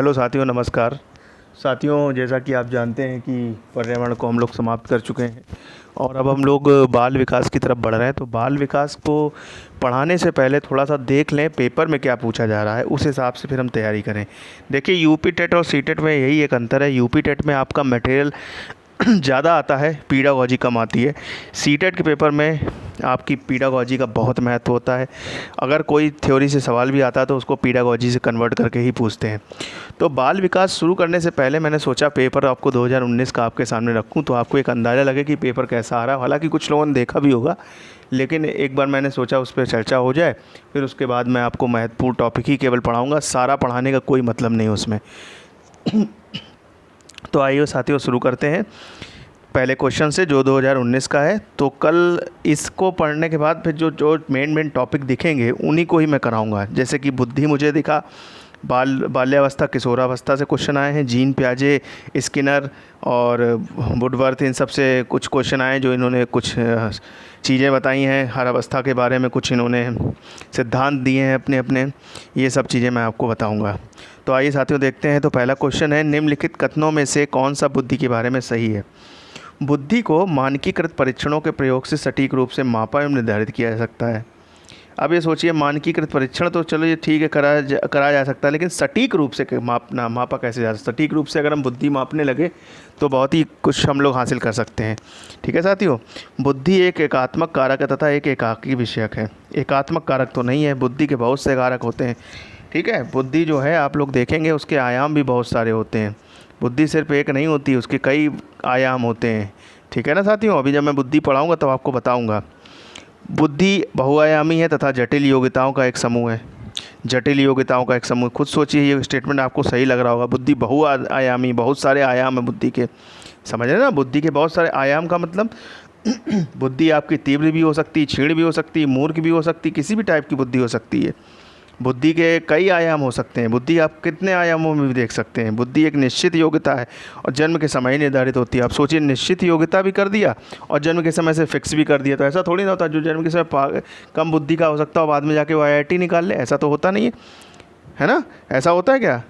Hello साथियों, नमस्कार साथियों। जैसा कि आप जानते हैं कि पर्यावरण को हम लोग समाप्त कर चुके हैं और अब हम लोग बाल विकास की तरफ बढ़ रहे हैं। तो बाल विकास को पढ़ाने से पहले थोड़ा सा देख लें पेपर में क्या पूछा जा रहा है, उस हिसाब से फिर हम तैयारी करें। देखिए, यूपी टेट और सी टेट में यही एक अंतर है। यूपी टेट में आपका मटेरियल ज़्यादा आता है, पीडागॉजी कम आती है। सीटेट के पेपर में आपकी पीडागॉजी का बहुत महत्व होता है। अगर कोई थ्योरी से सवाल भी आता है तो उसको पीडागॉजी से कन्वर्ट करके ही पूछते हैं। तो बाल विकास शुरू करने से पहले मैंने सोचा पेपर आपको 2019 का आपके सामने रखूं तो आपको एक अंदाज़ा लगे कि पेपर कैसा आ रहा है। हालांकि कुछ लोगों ने देखा भी होगा, लेकिन एक बार मैंने सोचा उस पर चर्चा हो जाए, फिर उसके बाद मैं आपको महत्वपूर्ण टॉपिक ही केवल पढ़ाऊँगा। सारा पढ़ाने का कोई मतलब नहीं उसमें। तो आइए साथियों, शुरू करते हैं पहले क्वेश्चन से जो 2019 का है। तो कल इसको पढ़ने के बाद फिर जो मेन टॉपिक दिखेंगे उन्हीं को ही मैं कराऊंगा। जैसे कि बुद्धि मुझे दिखा, बाल्यावस्था किशोरावस्था से क्वेश्चन आए हैं, जीन पियाजे, स्किनर और वुडवर्थ, इन सब से कुछ क्वेश्चन आए जो इन्होंने कुछ चीज़ें बताई हैं हर अवस्था के बारे में, कुछ इन्होंने सिद्धांत दिए हैं अपने अपने। ये सब चीज़ें मैं आपको बताऊंगा। तो आइए साथियों देखते हैं। तो पहला क्वेश्चन है, निम्नलिखित कथनों में से कौन सा बुद्धि के बारे में सही है? बुद्धि को मानकीकृत परीक्षणों के प्रयोग से सटीक रूप से मापा एवं निर्धारित किया जा सकता है। अब ये सोचिए, मानकीकृत परीक्षण तो चलो ये ठीक है, कराया जा सकता है, लेकिन सटीक रूप से मापा कैसे जा सकता है? सटीक रूप से अगर हम बुद्धि मापने लगे तो बहुत ही कुछ हम लोग हासिल कर सकते हैं। ठीक है साथियों, बुद्धि एक एकात्मक कारक है तथा एक एकाकी विषयक है। एकात्मक कारक तो नहीं है, बुद्धि के बहुत से कारक होते हैं। ठीक है, बुद्धि जो है आप लोग देखेंगे उसके आयाम भी बहुत सारे होते हैं। बुद्धि सिर्फ एक नहीं होती, उसके कई आयाम होते हैं। ठीक है ना साथियों, अभी जब मैं बुद्धि पढ़ाऊँगा तो आपको बताऊँगा। बुद्धि बहुआयामी है तथा जटिल योग्यताओं का एक समूह है। जटिल योग्यताओं का एक समूह, खुद सोचिए, ये स्टेटमेंट आपको सही लग रहा होगा। बुद्धि बहुआयामी, बहुत सारे आयाम है बुद्धि के, समझ रहे ना? बुद्धि के बहुत सारे आयाम का मतलब बुद्धि आपकी तीव्र भी हो सकती, क्षीण भी हो सकती, मूर्ख भी हो सकती, किसी भी टाइप की बुद्धि हो सकती है। बुद्धि के कई आयाम हो सकते हैं। बुद्धि आप कितने आयामों में भी देख सकते हैं। बुद्धि एक निश्चित योग्यता है और जन्म के समय निर्धारित होती है। आप सोचिए, निश्चित योग्यता भी कर दिया और जन्म के समय से फिक्स भी कर दिया, तो ऐसा थोड़ी ना होता जो जन्म के समय कम बुद्धि का हो सकता है बाद में जाके वो IIT निकाल ले। ऐसा तो होता नहीं है ना? ऐसा होता है क्या?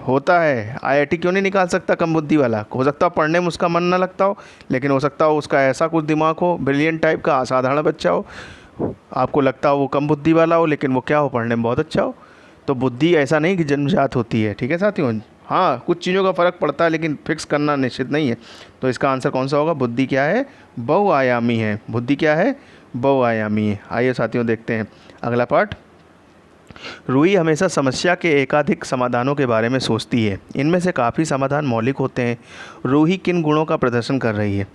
होता है। IIT क्यों नहीं निकाल सकता कम बुद्धि वाला? हो सकता है पढ़ने में उसका मन ना लगता हो, लेकिन हो सकता हो उसका ऐसा कुछ दिमाग हो, ब्रिलियंट टाइप का, असाधारण बच्चा हो, आपको लगता हो वो कम बुद्धि वाला हो, लेकिन वो क्या हो, पढ़ने में बहुत अच्छा हो। तो बुद्धि ऐसा नहीं कि जन्मजात होती है। ठीक है साथियों, हाँ कुछ चीज़ों का फ़र्क पड़ता है, लेकिन फिक्स करना निश्चित नहीं है। तो इसका आंसर कौन सा होगा? बुद्धि क्या है? बहुआयामी है। बुद्धि क्या है? बहुआयामी है। आइए साथियों देखते हैं अगला पार्ट। रूही हमेशा समस्या के एकाधिक समाधानों के बारे में सोचती है। इनमें से काफ़ी समाधान मौलिक होते हैं। रूही किन गुणों का प्रदर्शन कर रही है?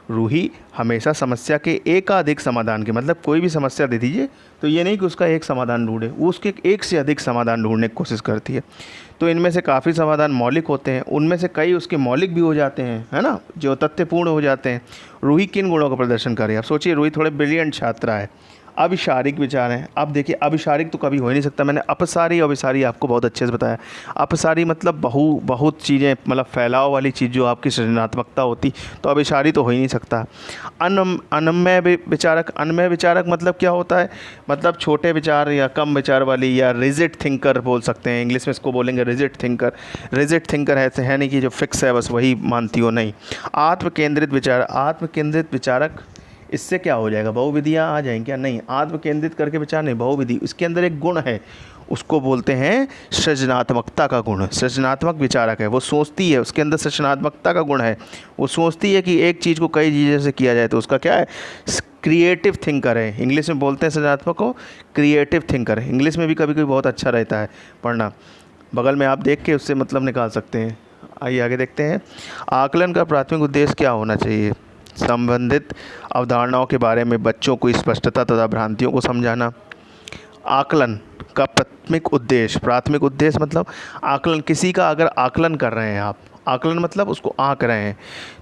रूही हमेशा समस्या के एकाधिक समाधान के, मतलब कोई भी समस्या दे दीजिए तो ये नहीं कि उसका एक समाधान ढूंढे, वो उसके एक से अधिक समाधान ढूंढने की कोशिश करती है। तो इनमें से काफ़ी समाधान मौलिक होते हैं, उनमें से कई उसके मौलिक भी हो जाते हैं, है ना, जो तथ्यपूर्ण हो जाते हैं। रूही किन गुणों का प्रदर्शन कर रही है? आप सोचिए, रूही थोड़े ब्रिलियंट छात्रा है, अभिसारिक विचार हैं। अब देखिए, अभिसारिक तो कभी हो ही नहीं सकता। मैंने अपसारी अभिसारी आपको बहुत अच्छे से बताया। अपसारी मतलब बहुत चीज़ें, मतलब फैलाव वाली चीज़ जो आपकी सृजनात्मकता होती, तो अभिसारी तो हो ही नहीं सकता। अनम्य विचारक, अनम्य विचारक मतलब क्या होता है? मतलब छोटे विचार या कम विचार वाली, या रिजिड थिंकर बोल सकते हैं, इंग्लिश में इसको बोलेंगे रिजिड थिंकर। रिजिड थिंकर है नहीं कि जो फिक्स है बस वही मानती हो, नहीं। आत्मकेंद्रित विचार, आत्मकेंद्रित विचारक, इससे क्या हो जाएगा? बहुविधियाँ आ जाएंगी क्या? नहीं, आत्म केंद्रित करके विचार नहीं, बहुविधि। इसके अंदर एक गुण है, उसको बोलते हैं सृजनात्मकता का गुण। सृजनात्मक विचारक है, वो सोचती है, उसके अंदर सृजनात्मकता का गुण है। वो सोचती है कि एक चीज़ को कई चीज़ों से किया जाए, तो उसका क्या है? क्रिएटिव थिंकर है। इंग्लिश में बोलते हैं सृजनात्मक को क्रिएटिव थिंकर। इंग्लिश में भी कभी कभी बहुत अच्छा रहता है पढ़ना, बगल में आप देख के उससे मतलब निकाल सकते हैं। आइए आगे देखते हैं। आकलन का प्राथमिक उद्देश्य क्या होना चाहिए? संबंधित अवधारणाओं के बारे में बच्चों को स्पष्टता तथा भ्रांतियों को समझाना। आकलन का प्राथमिक उद्देश्य मतलब आकलन, किसी का अगर आकलन कर रहे हैं आप, आकलन मतलब उसको आंक रहे हैं,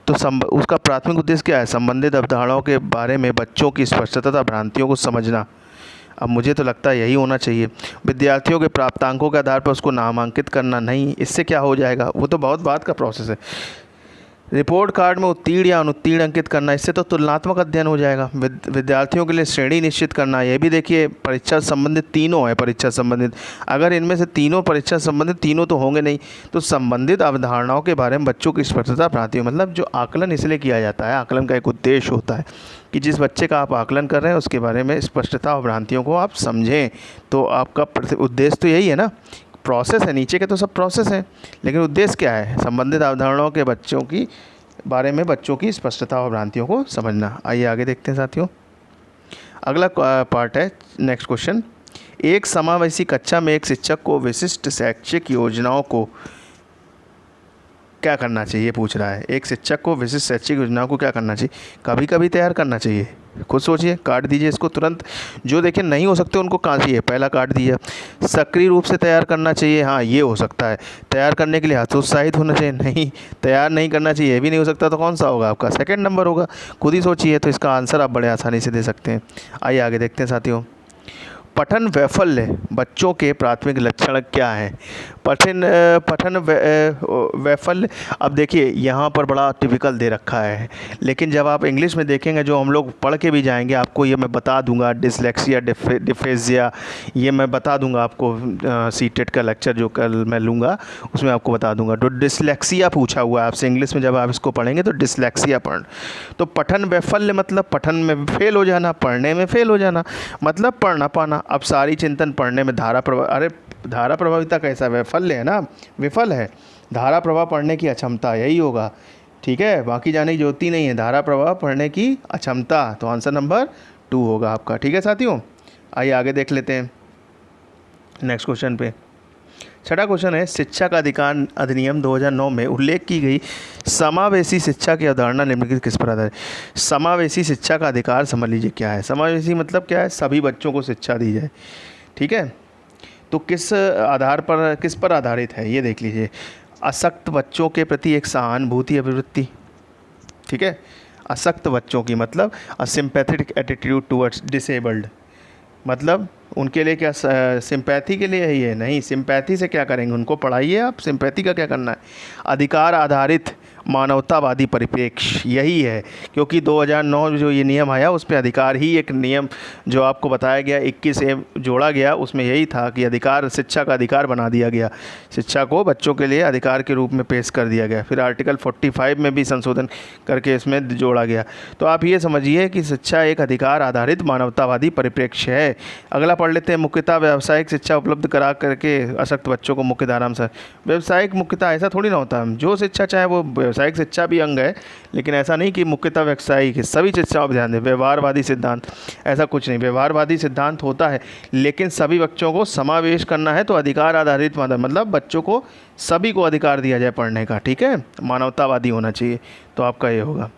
तो उसका प्राथमिक उद्देश्य क्या है? संबंधित अवधारणाओं के बारे में बच्चों की स्पष्टता तथा भ्रांतियों को समझना। अब मुझे तो लगता है यही होना चाहिए। विद्यार्थियों के प्राप्तांकों के आधार पर उसको नामांकित करना नहीं, इससे क्या हो जाएगा? वो तो बहुत बात का प्रोसेस है। रिपोर्ट कार्ड में उत्तीर्ण या अनुत्तीर्ण अंकित करना, इससे तो तुलनात्मक अध्ययन हो जाएगा। विद्यार्थियों के लिए श्रेणी निश्चित करना, ये भी देखिए परीक्षा संबंधित तीनों है। परीक्षा संबंधित अगर इनमें से तीनों परीक्षा संबंधित तीनों तो होंगे नहीं, तो संबंधित अवधारणाओं के बारे में बच्चों की स्पष्टता प्राप्ति, मतलब जो आकलन इसलिए किया जाता है, आकलन का एक उद्देश्य होता है कि जिस बच्चे का आप आकलन कर रहे हैं उसके बारे में स्पष्टता और भ्रांतियों को आप समझें। तो आपका उद्देश्य तो यही है ना, प्रोसेस है, नीचे के तो सब प्रोसेस हैं, लेकिन उद्देश्य क्या है, संबंधित अवधारणाओं के बच्चों की बारे में बच्चों की स्पष्टता और भ्रांतियों को समझना। आइए आगे देखते हैं साथियों। अगला पार्ट है, नेक्स्ट क्वेश्चन, एक समावेशी कक्षा में एक शिक्षक को विशिष्ट शैक्षिक योजनाओं को क्या करना चाहिए, पूछ रहा है। एक शिक्षक को विशिष्ट शैक्षिक योजनाओं को क्या करना चाहिए, कभी कभी तैयार करना चाहिए। खुद सोचिए, काट दीजिए इसको तुरंत। जो देखिए नहीं हो सकते उनको कहाँ चाहिए, पहला काट दीजिए। सक्रिय रूप से तैयार करना चाहिए, हाँ ये हो सकता है। तैयार करने के लिए हतोत्साहित होना चाहिए, नहीं। तैयार नहीं करना चाहिए, ये भी नहीं हो सकता, तो कौन सा होगा आपका, सेकंड नंबर होगा। खुद ही सोचिए, तो इसका आंसर आप बड़े आसानी से दे सकते हैं। आइए आगे देखते हैं साथियों। पठन वैफल्य बच्चों के प्राथमिक लक्षण क्या हैं। पठन वैफल्य, अब देखिए यहाँ पर बड़ा टिपिकल दे रखा है, लेकिन जब आप इंग्लिश में देखेंगे, जो हम लोग पढ़ के भी जाएंगे, आपको ये मैं बता दूंगा, डिसलेक्सिया, डिफेजिया, ये मैं बता दूंगा आपको। सीटेट का लेक्चर जो कल मैं लूँगा उसमें आपको बता दूंगा। तो डिसलेक्सिया पूछा हुआ है आपसे इंग्लिश में, जब आप इसको पढ़ेंगे तो डिसलेक्सिया पढ़। तो पठन वैफल्य मतलब पठन में फेल हो जाना, पढ़ने में फेल हो जाना, मतलब पढ़ ना पाना। अब सारी चिंतन पढ़ने में धारा प्रभाविता कैसा, वैफल्य है ना, विफल है। धारा प्रवाह पढ़ने की अक्षमता, यही होगा, ठीक है। बाकी जाने की जरूरत ही नहीं है, धारा प्रवाह पढ़ने की अक्षमता, तो आंसर नंबर 2 होगा आपका, ठीक है साथियों। आइए आगे देख लेते हैं नेक्स्ट क्वेश्चन पे। छठा क्वेश्चन है, शिक्षा का अधिकार अधिनियम 2009 में उल्लेख की गई समावेशी शिक्षा की अवधारणा निम्नलिखित किस पर आधारित है। समावेशी शिक्षा का अधिकार समझ लीजिए क्या है। समावेशी मतलब क्या है, सभी बच्चों को शिक्षा दी जाए, ठीक है। तो किस आधार पर, किस पर आधारित है, ये देख लीजिए। अशक्त बच्चों के प्रति एक सहानुभूति अभिवृत्ति, ठीक है। अशक्त बच्चों की मतलब अ सिंपैथेटिक एटीट्यूड टुवर्ड्स डिसेबल्ड, मतलब उनके लिए क्या, सिंपैथी के लिए है ये, नहीं। सिंपैथी से क्या करेंगे, उनको पढ़ाइए आप, सिंपैथी का क्या करना है। अधिकार आधारित मानवतावादी परिप्रेक्ष्य, यही है, क्योंकि 2009 जो ये नियम आया उस पर अधिकार ही एक नियम जो आपको बताया गया 21 ए जोड़ा गया, उसमें यही था कि अधिकार, शिक्षा का अधिकार बना दिया गया, शिक्षा को बच्चों के लिए अधिकार के रूप में पेश कर दिया गया। फिर आर्टिकल 45 में भी संशोधन करके इसमें जोड़ा गया। तो आप ये समझिए कि शिक्षा एक अधिकार आधारित मानवतावादी परिप्रेक्ष्य है। अगला पढ़ लेते हैं, मुख्यतः व्यावसायिक शिक्षा उपलब्ध करा करके अशक्त बच्चों को मुख्य धारा में। व्यावसायिक मुख्यतः ऐसा थोड़ी ना होता है, जो शिक्षा चाहे वो, व्यावसायिक शिक्षा भी अंग है, लेकिन ऐसा नहीं कि मुख्यतः व्यावसायिक है। सभी शिक्षाओं पर ध्यान दें। व्यवहारवादी सिद्धांत, ऐसा कुछ नहीं, व्यवहारवादी सिद्धांत होता है, लेकिन सभी बच्चों को समावेश करना है, तो अधिकार आधारित मतलब बच्चों को सभी को अधिकार दिया जाए पढ़ने का, ठीक है, मानवतावादी होना चाहिए। तो आपका ये होगा।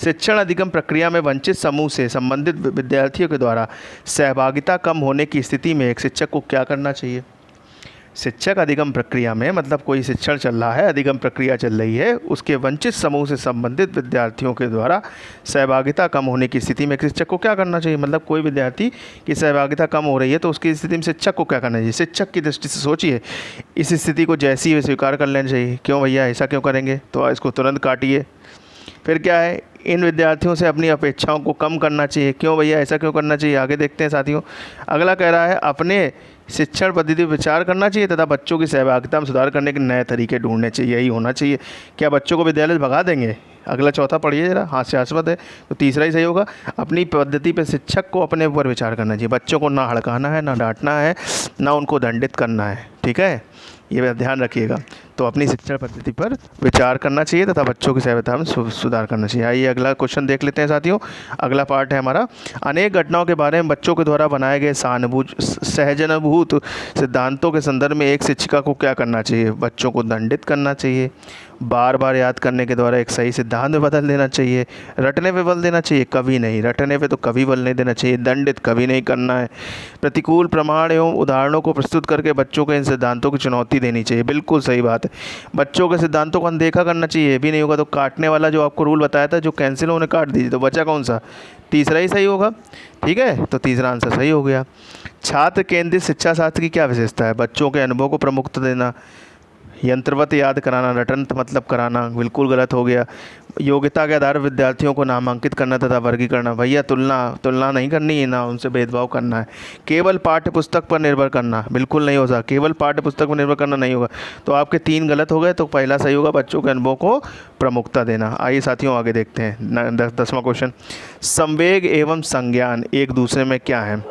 शिक्षण अधिगम प्रक्रिया में वंचित समूह से संबंधित विद्यार्थियों के द्वारा सहभागिता कम होने की स्थिति में एक शिक्षक को क्या करना चाहिए। शिक्षक अधिगम प्रक्रिया में मतलब कोई शिक्षण चल रहा है, अधिगम प्रक्रिया चल रही है, उसके वंचित समूह से संबंधित विद्यार्थियों के द्वारा सहभागिता कम होने की स्थिति में शिक्षक को क्या करना चाहिए। मतलब कोई विद्यार्थी की सहभागिता कम हो रही है तो उसकी स्थिति में शिक्षक को क्या करना चाहिए। शिक्षक की दृष्टि से सोचिए, इस स्थिति को जैसी है स्वीकार कर लेना चाहिए। क्यों भैया, ऐसा क्यों करेंगे, तो इसको तुरंत काटिए। फिर क्या है, इन विद्यार्थियों से अपनी अपेक्षाओं को कम करना चाहिए। क्यों भैया, ऐसा क्यों करना चाहिए, आगे देखते हैं साथियों। अगला कह रहा है, अपने शिक्षण पद्धति पर विचार करना चाहिए तथा बच्चों की सहभागिता में सुधार करने के नए तरीके ढूंढने चाहिए, यही होना चाहिए। क्या बच्चों को विद्यालय से भगा देंगे। अगला चौथा पढ़िए जरा, हास्यास्पद है, तो तीसरा ही सही होगा। अपनी पद्धति पर शिक्षक को अपने ऊपर विचार करना चाहिए। बच्चों को ना हड़काना है, ना डांटना है, ना उनको दंडित करना है, ठीक है, ये ध्यान रखिएगा। तो अपनी शिक्षण पद्धति पर विचार करना चाहिए तथा बच्चों की सहभागिता में सुधार करना चाहिए। आइए अगला क्वेश्चन देख लेते हैं साथियों। अगला पार्ट है हमारा, अनेक घटनाओं के बारे में बच्चों के द्वारा बनाए गए सहजनुभूत सिद्धांतों के संदर्भ में एक शिक्षिका को क्या करना चाहिए। बच्चों को दंडित करना चाहिए, बार बार याद करने के द्वारा एक सही सिद्धांत में बदल देना चाहिए, रटने पे बल देना चाहिए, कभी नहीं, रटने पे तो कभी बल नहीं देना चाहिए, दंडित कभी नहीं करना है। प्रतिकूल प्रमाण एवं उदाहरणों को प्रस्तुत करके बच्चों को इन सिद्धांतों की चुनौती देनी चाहिए, बिल्कुल सही बात है। बच्चों के सिद्धांतों को अनदेखा करना चाहिए, ये भी नहीं होगा। तो काटने वाला जो आपको रूल बताया था, जो कैंसिल होने काट दीजिए, तो बचा कौन सा, तीसरा ही सही होगा, ठीक है, तो तीसरा आंसर सही हो गया। छात्र केंद्रित शिक्षा शास्त्र की क्या विशेषता है। बच्चों के अनुभव को प्रमुखता देना, यंत्रवत याद कराना, रटंत मतलब कराना, बिल्कुल गलत हो गया। योग्यता के आधार पर विद्यार्थियों को नामांकित करना तथा वर्गीकरण, भैया तुलना तुलना नहीं करनी है, ना उनसे भेदभाव करना है। केवल पाठ्य पुस्तक पर निर्भर करना, बिल्कुल नहीं हो सकता, केवल पाठ्य पुस्तक पर निर्भर करना नहीं होगा। तो आपके 3 गलत हो गए, तो पहला सही होगा, बच्चों के अनुभव को प्रमुखता देना। आइए साथियों आगे देखते हैं 10वां क्वेश्चन। संवेग एवं संज्ञान एक दूसरे में क्या है?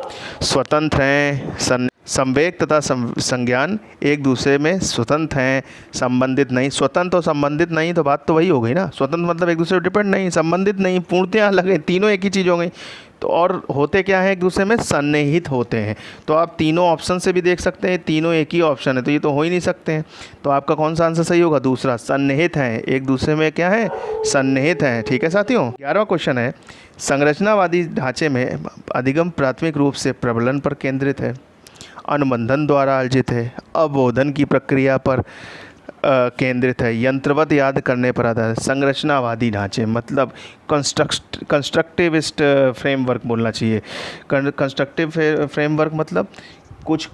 स्वतंत्र हैं। संवेग तथा संज्ञान एक दूसरे में स्वतंत्र हैं, संबंधित नहीं। स्वतंत्र और संबंधित नहीं, तो बात तो वही हो गई ना। स्वतंत्र मतलब एक दूसरे पर डिपेंड नहीं, संबंधित नहीं, पूर्णतया अलग है, तीनों एक ही चीज़ हो गई। तो और होते क्या है, एक दूसरे में सन्निहित होते हैं। तो आप तीनों ऑप्शन से भी देख सकते हैं, तीनों एक ही ऑप्शन है, तो ये तो हो ही नहीं सकते हैं। तो आपका कौन सा आंसर सही होगा? दूसरा, सन्निहित हैं, एक दूसरे में क्या है? सन्निहित हैं। ठीक है साथियों, 11वां क्वेश्चन है, संरचनावादी ढांचे में अधिगम प्राथमिक रूप से प्रबलन पर केंद्रित है, अनुबंधन द्वारा अर्जित है, अवबोधन की प्रक्रिया पर केंद्रित है, यंत्रवत याद करने पर आधारित। संरचनावादी ढांचे मतलब कंस्ट्रक्टिविस्ट फ्रेमवर्क बोलना चाहिए। कंस्ट्रक्टिव फ्रेमवर्क मतलब कुछ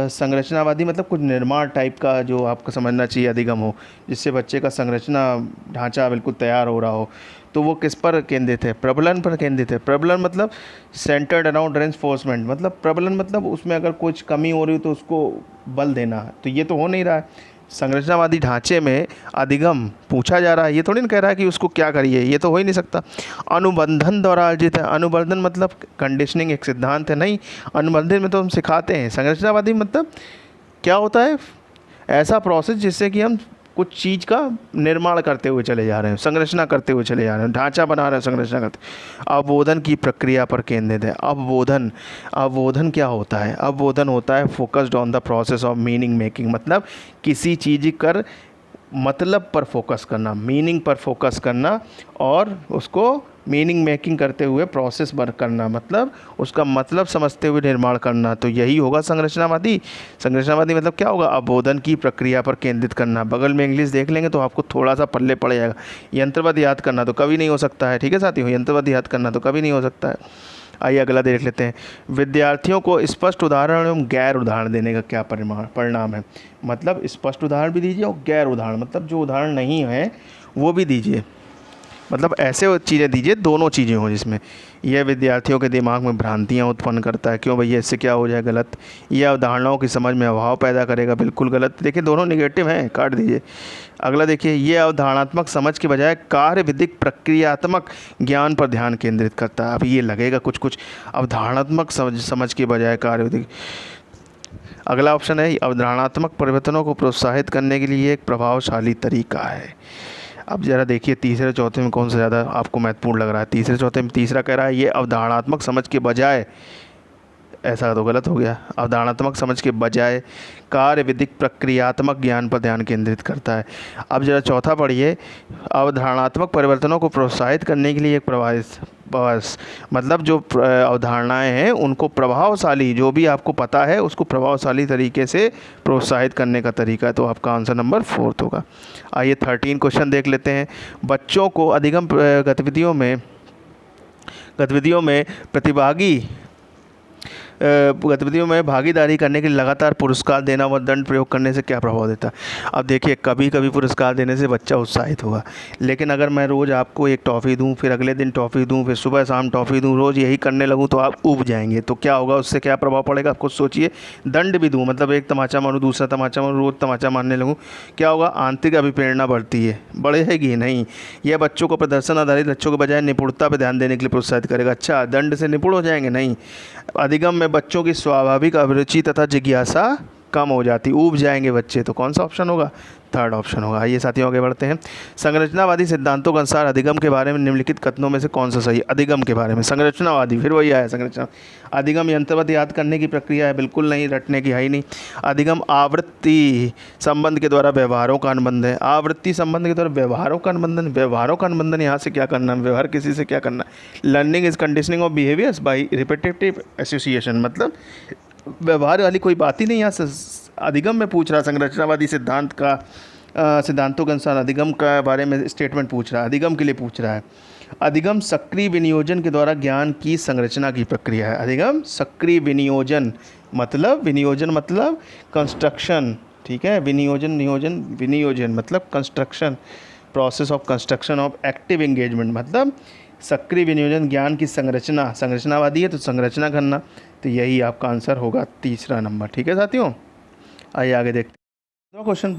संरचनावादी मतलब कुछ निर्माण टाइप का जो आपको समझना चाहिए अधिगम हो, जिससे बच्चे का संरचना ढांचा बिल्कुल तैयार हो रहा हो। तो वो किस पर केंद्रित है? प्रबलन पर केंद्रित है। प्रबलन मतलब सेंटर्ड अराउंड रेंफोर्समेंट, मतलब प्रबलन मतलब उसमें अगर कुछ कमी हो रही हो तो उसको बल देना। तो ये तो हो नहीं रहा है। संरचनावादी ढांचे में अधिगम पूछा जा रहा है, ये थोड़ी ना कह रहा है कि उसको क्या करिए, ये तो हो ही नहीं सकता। अनुबंधन द्वारा अर्जित है, अनुबंधन मतलब कंडीशनिंग एक सिद्धांत है, नहीं, अनुबंधन में तो हम सिखाते हैं। संरचनावादी मतलब क्या होता है? ऐसा प्रोसेस जिससे कि हम कुछ चीज़ का निर्माण करते हुए चले जा रहे हैं, संरचना करते हुए चले जा रहे हैं, ढांचा बना रहे हैं, संरचना करते। अवबोधन की प्रक्रिया पर केंद्रित है। अवबोधन क्या होता है? अवबोधन होता है focused on the process of meaning making, मतलब किसी चीज़ कर मतलब पर फोकस करना, मीनिंग पर फोकस करना और उसको मीनिंग मेकिंग करते हुए प्रोसेस वर्क करना, मतलब उसका मतलब समझते हुए निर्माण करना। तो यही होगा संरचनावादी। संरचनावादी मतलब क्या होगा? अवबोधन की प्रक्रिया पर केंद्रित करना। बगल में इंग्लिश देख लेंगे तो आपको थोड़ा सा पल्ले पड़ जाएगा। यंत्रवत याद करना तो कभी नहीं हो सकता है, ठीक है साथियों, यंत्रवत याद करना तो कभी नहीं हो सकता है। आइए अगला देख लेते हैं। विद्यार्थियों को स्पष्ट उदाहरण एवं गैर उदाहरण देने का क्या परिणाम है? मतलब स्पष्ट उदाहरण भी दीजिए और गैर उदाहरण मतलब जो उदाहरण नहीं है वो भी दीजिए। मतलब ऐसे चीज़ें दीजिए, दोनों चीज़ें हों जिसमें। यह विद्यार्थियों के दिमाग में भ्रांतियाँ उत्पन्न करता है, क्यों भैया, इससे क्या हो जाए? गलत। यह अवधारणाओं की समझ में अभाव पैदा करेगा, बिल्कुल गलत। देखिए दोनों निगेटिव हैं, काट दीजिए। अगला देखिए, ये अवधारणात्मक समझ के बजाय कार्यविधिक प्रक्रियात्मक ज्ञान पर ध्यान केंद्रित करता है। अब ये लगेगा कुछ अवधारणात्मक समझ के बजाय कार्यविधिक। अगला ऑप्शन है, अवधारणात्मक परिवर्तनों को प्रोत्साहित करने के लिए एक प्रभावशाली तरीका है। अब ज़रा देखिए तीसरे चौथे में कौन सा ज़्यादा आपको महत्वपूर्ण लग रहा है? तीसरे चौथे में तीसरा कह रहा है ये अवधारणात्मक समझ के बजाय, ऐसा तो गलत हो गया। अवधारणात्मक समझ के बजाय कार्यविधिक प्रक्रियात्मक ज्ञान पर ध्यान केंद्रित करता है। अब जरा चौथा पढ़िए, अवधारणात्मक परिवर्तनों को प्रोत्साहित करने के लिए एक बस मतलब जो अवधारणाएं हैं उनको प्रभावशाली, जो भी आपको पता है उसको प्रभावशाली तरीके से प्रोत्साहित करने का तरीका है। तो आपका आंसर नंबर 4 होगा। आइए 13 क्वेश्चन देख लेते हैं। बच्चों को अधिगम गतिविधियों में भागीदारी करने के लिए लगातार पुरस्कार देना व दंड प्रयोग करने से क्या प्रभाव देता है? अब देखिए कभी कभी पुरस्कार देने से बच्चा उत्साहित होगा, लेकिन अगर मैं रोज़ आपको एक टॉफ़ी दूं, फिर अगले दिन टॉफ़ी दूं, फिर सुबह शाम टॉफ़ी दूं, रोज़ यही करने लगूं तो आप ऊब जाएंगे। तो क्या होगा, उससे क्या प्रभाव पड़ेगा आप खुद सोचिए। दंड भी दूँ, मतलब एक तमाचा मारूँ, दूसरा तमाचा मारूँ, रोज़ तमाचा मारने लगूँ, क्या होगा? आंतरिक अभिप्रेरणा बढ़ती है, बढ़ेगी नहीं। यह बच्चों को प्रदर्शन आधारित लक्ष्यों के बजाय निपुणता पर ध्यान देने के लिए प्रोत्साहित करेगा। अच्छा, दंड से निपुण हो जाएंगे? नहीं। अधिगम में बच्चों की स्वाभाविक अभिरुचि तथा जिज्ञासा कम हो जाती, ऊब जाएंगे बच्चे। तो कौन सा ऑप्शन होगा? 3rd ऑप्शन होगा। आइए साथियों आगे बढ़ते हैं। संरचनावादी सिद्धांतों के अनुसार अधिगम के बारे में निम्नलिखित कथनों में से कौन सा सही? अधिगम के बारे में संरचनावादी, फिर वही आया संरचना। अधिगम यंत्रवत याद करने की प्रक्रिया है, बिल्कुल नहीं, रटने की है ही नहीं। अधिगम आवृत्ति संबंध के द्वारा व्यवहारों का अनुबंध है। आवृत्ति संबंध के द्वारा व्यवहारों का अनुबंधन, व्यवहारों का अनुबंधन यहाँ से क्या करना है? व्यवहार किसी से क्या करना है? Learning is conditioning of behaviours by repetitive association, मतलब व्यवहार वाली कोई बात ही नहीं यहाँ अधिगम में पूछ रहा। संरचनावादी सिद्धांतों के अनुसार अधिगम का बारे में स्टेटमेंट पूछ रहा है, अधिगम के लिए पूछ रहा है। अधिगम सक्रिय विनियोजन के द्वारा ज्ञान की संरचना की प्रक्रिया है। अधिगम सक्रिय विनियोजन मतलब कंस्ट्रक्शन, ठीक है। विनियोजन, नियोजन, विनियोजन मतलब construction, process of construction of active engagement मतलब सक्रिय विनियोजन, ज्ञान की संरचना, संरचनावादी है तो संरचना करना। तो यही आपका आंसर होगा तीसरा नंबर। ठीक है साथियों, आइए आगे देखते हैं। दो क्वेश्चन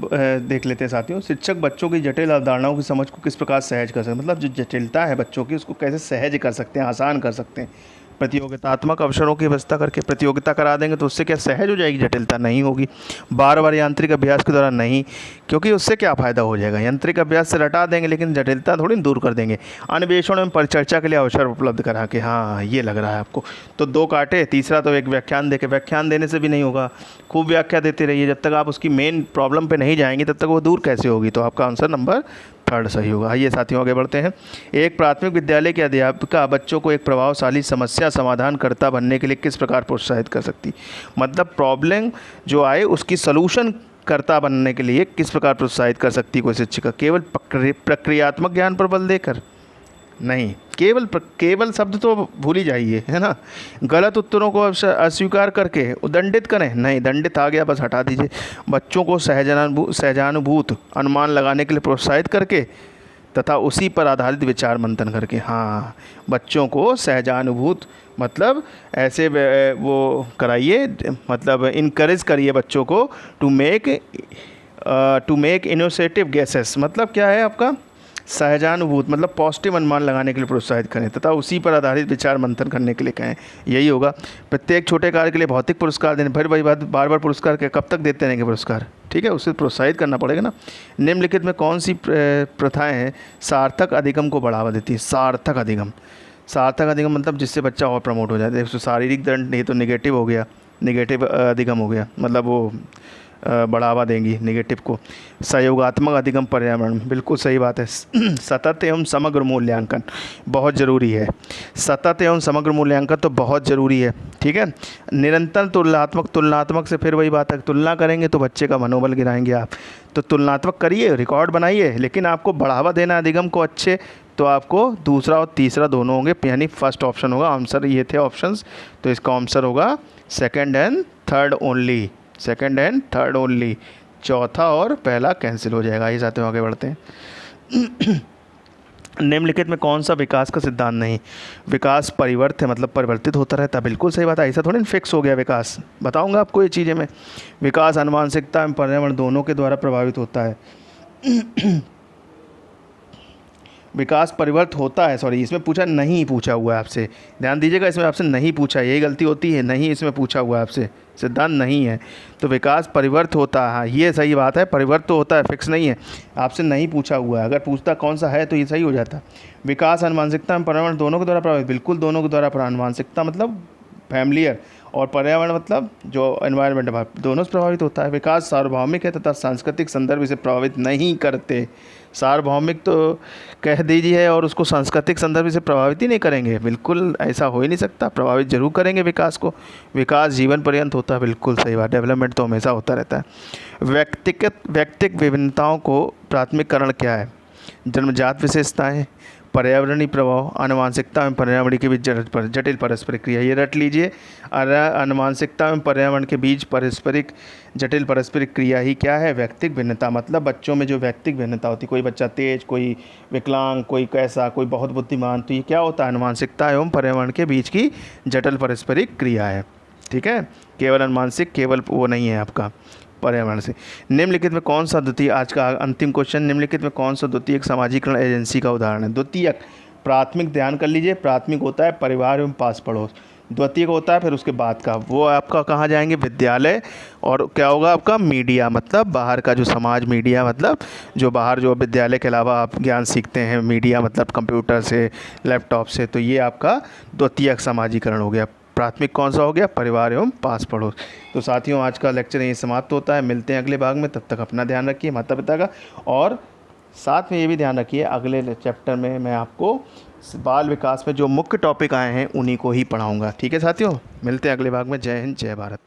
देख लेते हैं साथियों। शिक्षक बच्चों की जटिल अवधारणाओं की समझ को किस प्रकार सहज कर सकते हैं, मतलब जो जटिलता है बच्चों की उसको कैसे सहज कर सकते हैं, आसान कर सकते हैं। प्रतियोगितात्मक अवसरों की व्यवस्था करके प्रतियोगिता करा देंगे तो उससे क्या सहज हो जाएगी, जटिलता नहीं होगी। बार बार यांत्रिक अभ्यास के दौरान नहीं, क्योंकि उससे क्या फ़ायदा हो जाएगा, यांत्रिक अभ्यास से रटा देंगे लेकिन जटिलता थोड़ी दूर कर देंगे। अन्वेषण एवं परिचर्चा के लिए अवसर उपलब्ध करा के, हाँ ये लग रहा है आपको। तो दो काटे, तीसरा तो एक व्याख्यान दे के, व्याख्यान देने से भी नहीं होगा, खूब व्याख्या देते रहिए, जब तक आप उसकी मेन प्रॉब्लम पे नहीं जाएंगे तब तक वो दूर कैसे होगी। तो आपका आंसर नंबर थर्ड सही होगा। आइए साथियों आगे बढ़ते हैं। एक प्राथमिक विद्यालय की अध्यापिका बच्चों को एक प्रभावशाली समस्या समाधान करता बनने के लिए किस प्रकार प्रोत्साहित कर सकती, मतलब प्रॉब्लम जो आए उसकी सलूशन करता बनने के लिए किस प्रकार प्रोत्साहित कर सकती कोई शिक्षिका, केवल प्रक्रियात्मक ज्ञान पर बल देकर नहीं, केवल शब्द तो भूल ही जाइए, है ना। गलत उत्तरों को अस्वीकार करके दंडित करें नहीं, दंडित आ गया बस हटा दीजिए। बच्चों को सहजानुभूत अनुमान लगाने के लिए प्रोत्साहित करके तथा उसी पर आधारित विचार मंथन करके, हाँ बच्चों को सहजानुभूत मतलब ऐसे वो कराइए, मतलब इनकरेज करिए बच्चों को टू मेक इनिशिएटिव गेसेस, मतलब क्या है आपका सहजानुभूत मतलब पॉजिटिव अनुमान लगाने के लिए प्रोत्साहित करें तथा उसी पर आधारित विचार मंथन करने के लिए कहें, यही होगा। प्रत्येक छोटे कार्य के लिए भौतिक पुरस्कार देने, फिर वही बात, बार बार पुरस्कार के कब तक देते रहेंगे पुरस्कार, ठीक है, उससे प्रोत्साहित करना पड़ेगा ना। निम्नलिखित में कौन सी प्रथाएं हैं सार्थक अधिगम को बढ़ावा देती है, सार्थक अधिगम, सार्थक अधिगम मतलब जिससे बच्चा और प्रमोट हो जाए। शारीरिक दंड ये तो निगेटिव हो गया, निगेटिव अधिगम हो गया, मतलब वो बढ़ावा देंगी निगेटिव को। सहयोगात्मक अधिगम पर्यावरण, बिल्कुल सही बात है। सतत एवं समग्र मूल्यांकन बहुत ज़रूरी है, सतत एवं समग्र मूल्यांकन तो बहुत ज़रूरी है, ठीक है। निरंतर तुलनात्मक से फिर वही बात है, तुलना करेंगे तो बच्चे का मनोबल गिराएंगे आप। तो तुलनात्मक करिए, रिकॉर्ड बनाइए, लेकिन आपको बढ़ावा देना अधिगम को अच्छे, तो आपको दूसरा और तीसरा दोनों होंगे, यानी फर्स्ट ऑप्शन होगा आंसर, ये थे ऑप्शंस, तो इसका आंसर होगा second and third only, second and third only, चौथा और पहला कैंसिल हो जाएगा। ये साथियों आगे बढ़ते हैं। निम्नलिखित में कौन सा विकास का सिद्धांत नहीं, विकास परिवर्त है मतलब परिवर्तित होता रहता है, बिल्कुल सही बात है, ऐसा थोड़ी फिक्स हो गया विकास, बताऊंगा आपको ये चीज़ें मैं। विकास अनुवांशिकता एवं पर्यावरण दोनों के द्वारा प्रभावित होता है। विकास परिवर्त होता है, सॉरी इसमें पूछा नहीं, पूछा हुआ है आपसे, ध्यान दीजिएगा, इसमें आपसे नहीं पूछा, यही गलती होती है, नहीं इसमें पूछा हुआ है आपसे, सिद्धांत नहीं है। तो विकास परिवर्त होता है, हाँ ये सही बात है, परिवर्त तो होता है, फिक्स नहीं है, आपसे नहीं पूछा हुआ है, अगर पूछता कौन सा है तो ये सही हो जाता। विकास अनुवांशिकता में पर्यावरण दोनों के द्वारा प्रभावित, बिल्कुल दोनों के द्वारा, अनुवांशिकता मतलब फैमिलियर और पर्यावरण मतलब जो एनवायरनमेंट है दोनों से प्रभावित होता है। विकास सार्वभौमिक है तथा सांस्कृतिक संदर्भ इसे प्रभावित नहीं करते, सार्वभौमिक तो कह दीजिए और उसको सांस्कृतिक संदर्भ से प्रभावित ही नहीं करेंगे, बिल्कुल ऐसा हो ही नहीं सकता, प्रभावित जरूर करेंगे विकास को। विकास जीवन पर्यंत होता है, बिल्कुल सही बात, डेवलपमेंट तो हमेशा होता रहता है। व्यक्तिगत विभिन्नताओं को प्राथमिकरण क्या है, जन्मजात विशेषताएं, पर्यावरणीय प्रभाव, आनुवांशिकता एवं पर्यावरण के बीच जटिल परस्परिक क्रिया, ये रट लीजिए। आनुवांशिकता एवं पर्यावरण के बीच जटिल परस्परिक क्रिया ही क्या है, व्यक्तिगत भिन्नता, मतलब बच्चों में जो व्यक्तिगत भिन्नता होती है, कोई बच्चा तेज, कोई विकलांग, कोई कैसा, कोई बहुत बुद्धिमान, तो ये क्या होता है, आनुवांशिकता एवं पर्यावरण के बीच की जटिल परस्परिक क्रिया है, ठीक है। केवल अनुवांशिक, केवल वो नहीं है आपका पर्यावरण से। निम्नलिखित में कौन सा द्वितीय, आज का अंतिम क्वेश्चन, निम्नलिखित में कौन सा द्वितीयक सामाजिकरण एजेंसी का उदाहरण है। द्वितीयक, प्राथमिक ध्यान कर लीजिए, प्राथमिक होता है परिवार एवं पास पड़ोस, द्वितीयक होता है फिर उसके बाद का, वो आपका कहाँ जाएंगे, विद्यालय, और क्या होगा आपका मीडिया, मतलब बाहर का जो समाज, मीडिया मतलब जो बाहर जो विद्यालय के अलावा आप ज्ञान सीखते हैं, मीडिया मतलब कंप्यूटर से, लैपटॉप से, तो ये आपका द्वितीयक सामाजिकरण हो गया। प्राथमिक कौन सा हो गया, परिवार एवं पास पड़ोस। तो साथियों आज का लेक्चर यहीं समाप्त होता है, मिलते हैं अगले भाग में, तब तक अपना ध्यान रखिए माता पिता का, और साथ में ये भी ध्यान रखिए अगले चैप्टर में मैं आपको बाल विकास में जो मुख्य टॉपिक आए हैं उन्हीं को ही पढ़ाऊँगा, ठीक है साथियों। मिलते हैं अगले भाग में, जय हिंद जय भारत।